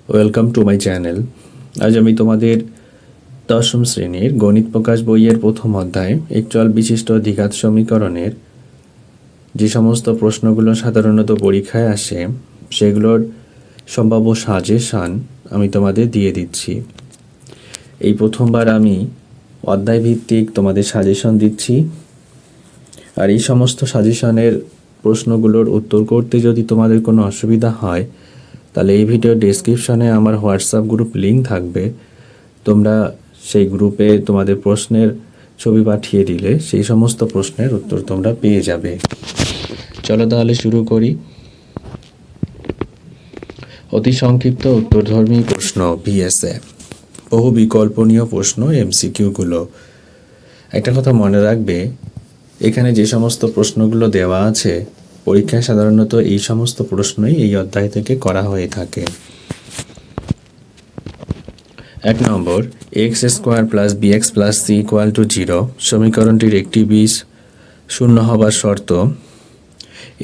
Welcome to my channel. আজ আমি তোমাদের দশম শ্রেণীর গণিত প্রকাশ বইয়ের প্রথম অধ্যায় একচল বিশিষ্ট দ্বিঘাত সমীকরণের যে সমস্ত প্রশ্নগুলো সাধারণত পরীক্ষায় আসে সেগুলোর সম্ভাব্য সাজেশান আমি তোমাদের দিয়ে দিচ্ছি। এই প্রথমবার আমি অধ্যায় ভিত্তিক তোমাদের সাজেশন দিচ্ছি, আর এই সমস্ত সাজেশনের প্রশ্নগুলোর উত্তর করতে যদি তোমাদের কোনো অসুবিধা হয় তাহলে এই ভিডিও ডেসক্রিপশনে আমার হোয়াটসঅ্যাপ গ্রুপ লিঙ্ক থাকবে। তোমরা সেই গ্রুপে তোমাদের প্রশ্নের ছবি পাঠিয়ে দিলে সেই সমস্ত প্রশ্নের উত্তর তোমরা পেয়ে যাবে। চলো তাহলে শুরু করি। অতি সংক্ষিপ্ত উত্তরধর্মী প্রশ্ন ভিএসএ, বহু বিকল্পনীয় প্রশ্ন এমসিকিউগুলো। একটা কথা মনে রাখবে, এখানে যে সমস্ত প্রশ্নগুলো দেওয়া আছে পরীক্ষায় সাধারণত এই সমস্ত প্রশ্নই এই অধ্যায় থেকে করা হয়ে থাকে। 1 নম্বর, x square plus b x plus c equal to 0 সমীকরণটির একটি বীজ শূন্য হবার শর্ত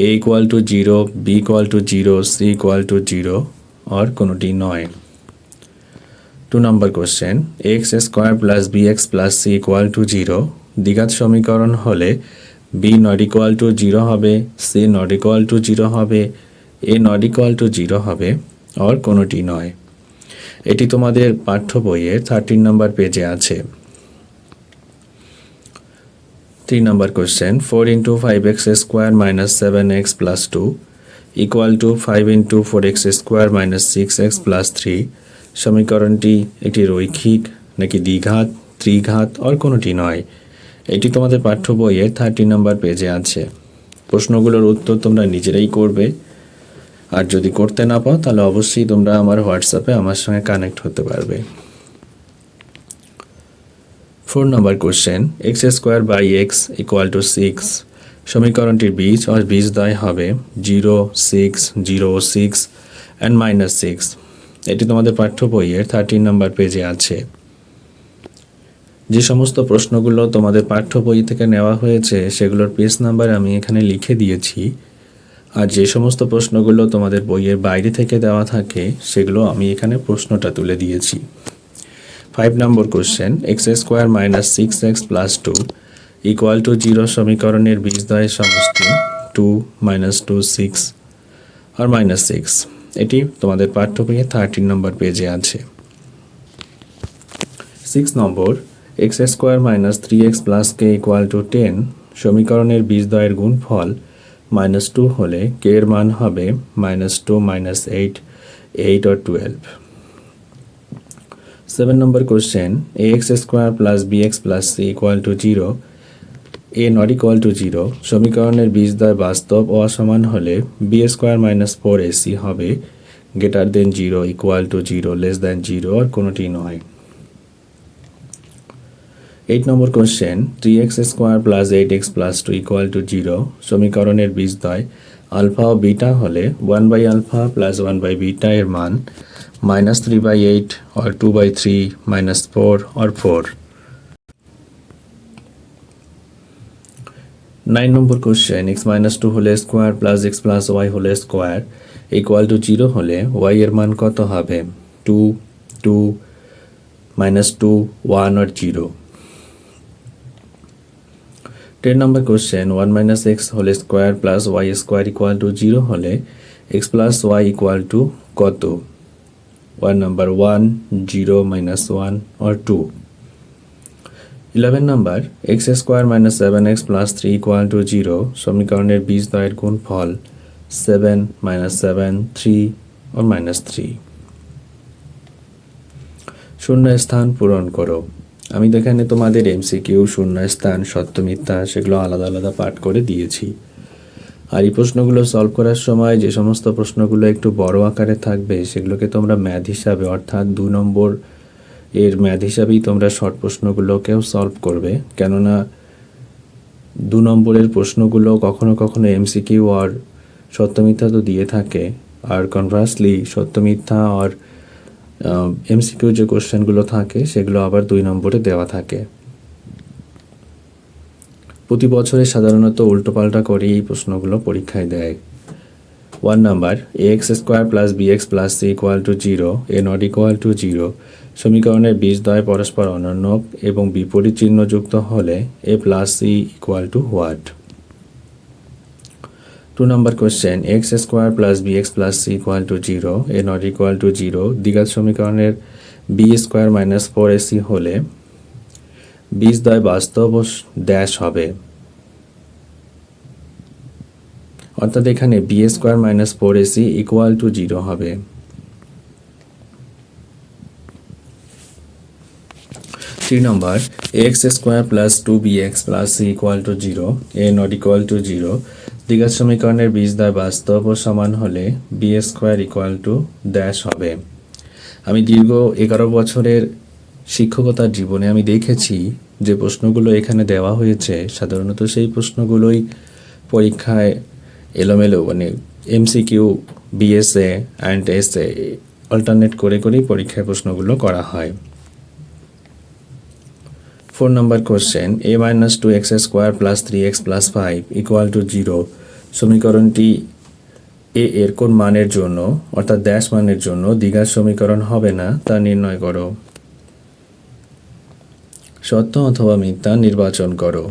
a equal to 0, b equal to 0, c equal to 0 और কোনোটি নয়। 2 নম্বর question, x square plus b x plus c equal to 0 দ্বিঘাত সমীকরণ হলে বি নট ইকুয়াল টু 0 হবে, সি নট ইকুয়াল টু 0 হবে, এ নট ইকুয়াল টু 0 হবে और কোনোটি নয়। এটি তোমাদের পাঠ্য বইয়ের 13 নম্বর পেজে আছে। 3 number question, 4 into 5x square minus 7x plus 2 equal to 5 into 4x square minus 6x plus 3 সমীকরণটি একটি রৈখিক নাকি দ্বিঘাত, ত্রিঘাত আর কোনোটি নয়। এটি তোমাদের পাঠ্য বইয়ের 13 নম্বর পেজে আছে। প্রশ্নগুলোর উত্তর তোমরা নিজেরাই করবে, আর যদি করতে না পাও তাহলে অবশ্যই তোমরা আমার হোয়াটসঅ্যাপে আমার সঙ্গে কানেক্ট হতে পারবে। 4 number question, x square by x equal to 6 সমীকরণটির বীজ আর বীজদ্বয় হবে 0, 6, 0, 6 অ্যান্ড মাইনাস 6। এটি তোমাদের পাঠ্য বইয়ের 13 নম্বর পেজে আছে। যে সমস্ত প্রশ্নগুলো তোমাদের পাঠ্য বই থেকে নেওয়া হয়েছে সেগুলোর পেজ নাম্বার আমি এখানে লিখে দিয়েছি, আর যে সমস্ত প্রশ্নগুলো তোমাদের বইয়ের বাইরে থেকে দেওয়া থাকে সেগুলো আমি এখানে প্রশ্নটা তুলে দিয়েছি। 5 number question, x square minus 6x plus 2 equal to 0 সমীকরণের বীজদ্বয়ের সমষ্টি 2, -2, 6 আর মাইনাস 6। এটি তোমাদের পাঠ্য বইয়ের 13 নম্বর পেজে আছে। 6 number, x square minus 3x plus k equal to 10 সমীকরণের বীজদ্বয়ের গুণফল -2 হলে কে এর মান হবে -2, -8, 8 or 12। 7 নম্বর question, a x square plus b x plus c equal to 0 a not equal to 0 সমীকরণের বীজদ্বয় বাস্তব ও অসমান হলে বি স্কোয়ার মাইনাস 4ac হবে greater than 0, equal to 0, less than 0 আর কোনোটি নয়। 8 number question, 3x square plus 8x plus 2 equal to 0 সমীকরণের বীজদ্বয় আলফা ও বিটা হলে 1 by alpha plus 1 by beta এর মান -3/8 or 2/3, -4 or 4। 9 number question, x minus 2 whole square plus x plus y whole square equal to 0 হলে y এর মান কত হবে? 2, 2, -2, 1 or 0। 10 নম্বর question, 1 minus x whole square plus y square equal to 0 হলে x plus y equal to কত? 1 number 1, 0, -1 or 2। 11 number, x square minus 7x plus 3 equal to 0 সমীকরণের বীজদ্বয়ের গুণফল 7, -7, 3 or -3। শূন্য স্থান পূরণ করো। আমি এখানে তোমাদের এমসিকিউ, শূন্য স্থান, সত্য মিথ্যা সেগুলো আলাদা আলাদা পাঠ করে দিয়েছি। আর এই প্রশ্নগুলো সলভ করার সময় যে সমস্ত প্রশ্নগুলো একটু বড় আকারে থাকবে সেগুলোকে তোমরা ম্যাথ হিসাবে, অর্থাৎ 2 নম্বর এর ম্যাথ হিসাবেই তোমরা শর্ট প্রশ্নগুলোকেও সলভ করবে, কেননা 2 নম্বরের প্রশ্নগুলো কখনো কখনো এমসিকিউ আর সত্য মিথ্যা তো দিয়ে থাকে, আর কনভার্সলি সত্য মিথ্যা আর এমসিকিউ যে কোশ্চেনগুলো থাকে সেগুলো আবার 2 নম্বরে দেওয়া থাকে। প্রতি বছরে সাধারণত উল্টোপাল্টা করে এই প্রশ্নগুলো পরীক্ষায় দেয়। 1 number ax square plus bx plus c equal to 0 a not equal to 0 সমীকরণের বীজদ্বয় পরস্পর অনন্য এবং বিপরীত চিহ্নযুক্ত হলে a plus c equal to what? 2 number question x square plus bx plus c equal to 0 a not equal to 0 দ্বিঘাত সমীকরণের b square minus 4ac হলে বীজদ্বয় বাস্তব ও ড্যাশ হবে, অর্থাৎ এখানে b square minus 4ac equal to 0 হবে। 3 number x square plus 2bx plus c equal to 0 a not equal to 0 দ্বিঘাত সমীকরণের বীজদ্বয় বাস্তব ও সমান হলে b square equal to dash হবে। আমি দীর্ঘ 11 বছরের শিক্ষকতার জীবনে আমি দেখেছি যে প্রশ্নগুলো এখানে দেওয়া হয়েছে সাধারণত সেই প্রশ্নগুলোই পরীক্ষায় এলোমেলো মানে MCQ, BSA and SA alternate করে করেই পরীক্ষায় প্রশ্নগুলো করা হয়। 4 number question a minus 2x square plus 3x plus 5 equal to 0 সমীকরণটি a এর কোন মানের জন্য অর্থাৎ ড্যাশ মানের জন্য দ্বিঘাত সমীকরণ হবে না তা নির্ণয় করো। সত্য অথবা মিথ্যা নির্বাচন করো।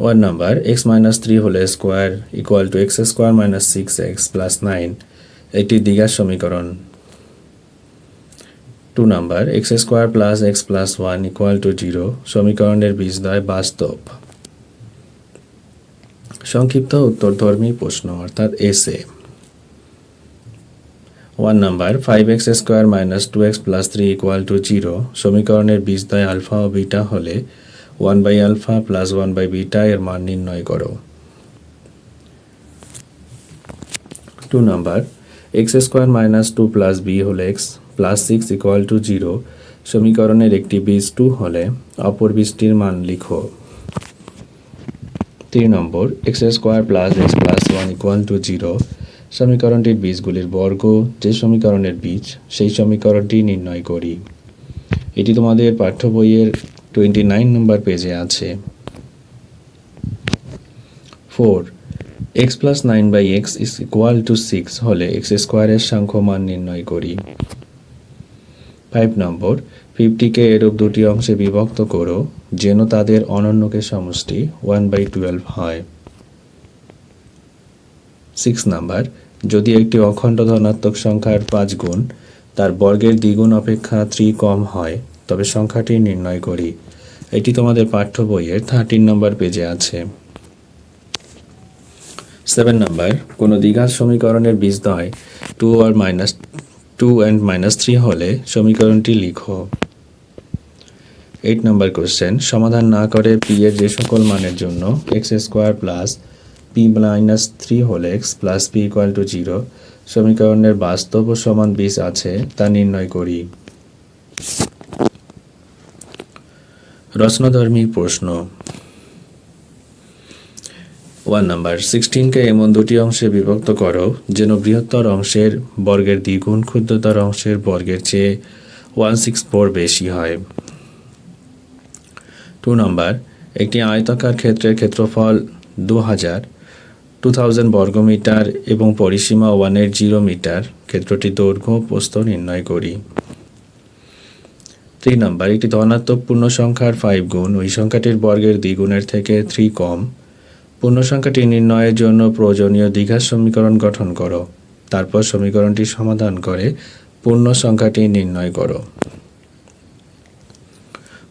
1 number x minus 3 whole square equal to x square minus 6x plus 9 একটি দ্বিঘাত সমীকরণ। 2 number x square plus x plus 1 equal to 0 সমীকরণের বীজদ্বয় বাস্তব। সংক্ষিপ্ত উত্তরধর্মী প্রশ্ন অর্থাৎ এসে। 1 number 5x square minus 2x plus 3 equal to 0 সমীকরণের বীজদ্বয় আলফা ও বিটা হলে 1 by alpha plus 1 by beta এর মান নির্ণয় করো। 2 number x square minus 2 plus b whole x plus 6 equal to 0 সমীকরণের একটি বীজ 2 হলে অপর বীজটির মান লিখো। 3 নম্বর x square plus x plus 1 equal to 0 সমীকরণটির বীজগুলির বর্গ যে সমীকরণের বীজ সেই সমীকরণটি নির্ণয় করি। এটি তোমাদের পাঠ্য বইয়ের 29 নম্বর পেজে আছে। 4 x plus 9 by x is equal to 6 হলে x স্কয়ারের সাংখ্য মান নির্ণয় করি। 5 নম্বর 50 কে এরূপ দুটি অংশে বিভক্ত করো যেন তাদের অনন্যকের সমষ্টি 1/12 হয়। 6 নাম্বার যদি একটি অখণ্ড ধনাত্মক সংখ্যার 5 গুণ তার বর্গের দ্বিগুণ অপেক্ষা 3 কম হয় তবে সংখ্যাটি নির্ণয় করি। এটি তোমাদের পাঠ্য বইয়ের 13 নম্বর পেজে আছে। 7 নাম্বার কোনো দ্বিঘাত সমীকরণের বীজদ্বয় 2 or -2 and -3 হলে সমীকরণটি লিখো। 8 নম্বর কোশ্চেন সমাধান না করে p এর যে সকল মানের জন্য x square plus p minus 3 whole x plus p equal to 0 সমীকরণের বাস্তব ও সমান বীজ আছে তা নির্ণয় করি। রচনাধর্মী প্রশ্ন। 1 নাম্বার 16 কে এমন দুটি অংশে বিভক্ত করো যেন বৃহত্তর অংশের বর্গের দ্বিগুণ ক্ষুদ্রতর অংশের বর্গের চেয়ে 1/64 বেশি হয়। 2 নাম্বার একটি আয়তাকার ক্ষেত্রের ক্ষেত্রফল 2000 বর্গমিটার এবং পরিসীমা 180 মিটার, ক্ষেত্রটি দৈর্ঘ্য প্রস্থ নির্ণয় করি। 3 নাম্বার একটি ধনাত্মক পূর্ণ সংখ্যার 5 গুণ ওই সংখ্যাটির বর্গের দ্বিগুণের থেকে 3 কম, পূর্ণ সংখ্যাটি নির্ণয়ের জন্য প্রয়োজনীয় দ্বিঘাত সমীকরণ গঠন করো, তারপর সমীকরণটি সমাধান করে পূর্ণ সংখ্যাটি নির্ণয় করো।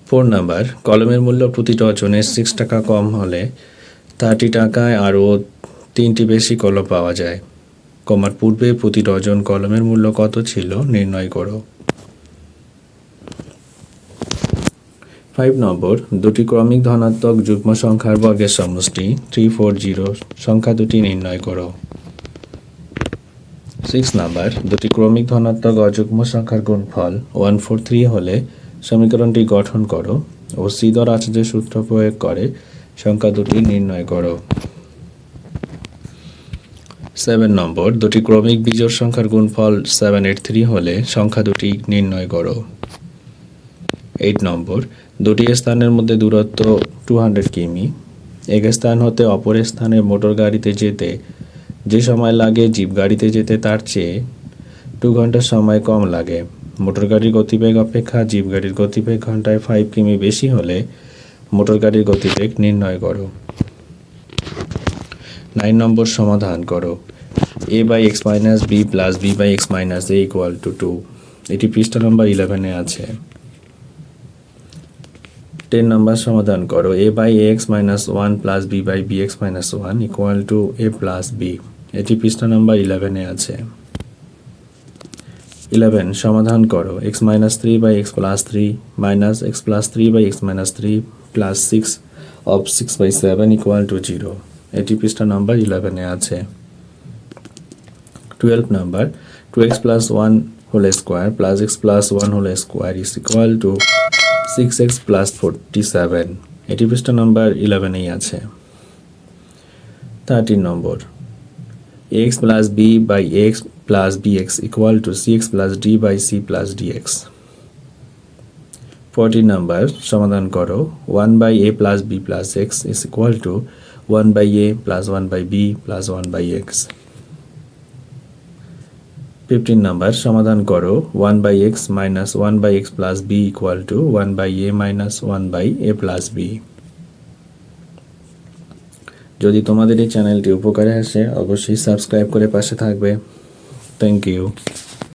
4 নাম্বার কলমের মূল্য প্রতি ডজনে 6 টাকা কম হলে 30 টাকায় আরও 3টি বেশি কলম পাওয়া যায়। কমার পূর্বে প্রতি ডজন কলমের মূল্য কত ছিল নির্ণয় করো। 5 নম্বর দুটি ক্রমিক ধনাত্মক যুগ্ম সংখ্যার বর্গের সমষ্টি 340 সংখ্যা দুটি নির্ণয় করো। 6 নাম্বার দুটি ক্রমিক ধনাত্মক অযুগ্ম সংখ্যার গুণফল 143 হলে সমীকরণটি গঠন করো ও শ্রীধর আচার্যের সূত্র প্রয়োগ করে সংখ্যা দুটি নির্ণয় করো। 7 নম্বর দুটি ক্রমিক বিজোড় সংখ্যার গুণফল 783 হলে সংখ্যা দুটি নির্ণয় করো। 8 নম্বর দুটি স্থানের মধ্যে দূরত্ব 200 কিমি, এক স্থান হতে অপর স্থানে মোটর গাড়িতে যেতে যে সময় লাগে জিপ গাড়িতে যেতে তার চেয়ে 2 ঘন্টা সময় কম লাগে। মোটর গাড়ির গতিবেগ অপেক্ষা জিপ গাড়ির গতিবেগ ঘন্টায় 5 কিমি বেশি হলে মোটর গাড়ির গতিবেগ নির্ণয় করো। 9 নম্বর সমাধান করো। a by x minus b plus b by x minus a equal to 2। এটি পৃষ্ঠা নম্বর 11-এ আছে। 10 নম্বর সমাধান করো। a by x minus 1 plus b by b x minus 1 equal to a plus b. এটি পৃষ্ঠা নম্বর 11-এ আছে। 11 সমাধান করো। x minus 3 by x plus 3 minus x plus 3 by x minus 3 plus 6 of 6 by 7 equal to 0। এটি পৃষ্ঠা নম্বর 11-এ আছে। 12 নম্বর 2x plus 1 whole square plus x plus 1 whole square is equal to 6x plus 47। এটি পৃষ্ঠা নম্বর 11-এই আছে। 13 নম্বর x plus b by x plus bx equal to cx plus d by c plus dx। 14 নম্বর সমাধান করো। 1 by a plus b plus x is equal to 1 by a plus 1 by b plus 1 by x। 15 নম্বর সমাধান করো। 1 by x minus 1 by x plus b equal to 1 by a minus 1 by a plus b। যদি তোমাদের এই চ্যানেলটি উপকারে আসে অবশ্যই সাবস্ক্রাইব করে পাশে থাকবে। Thank you.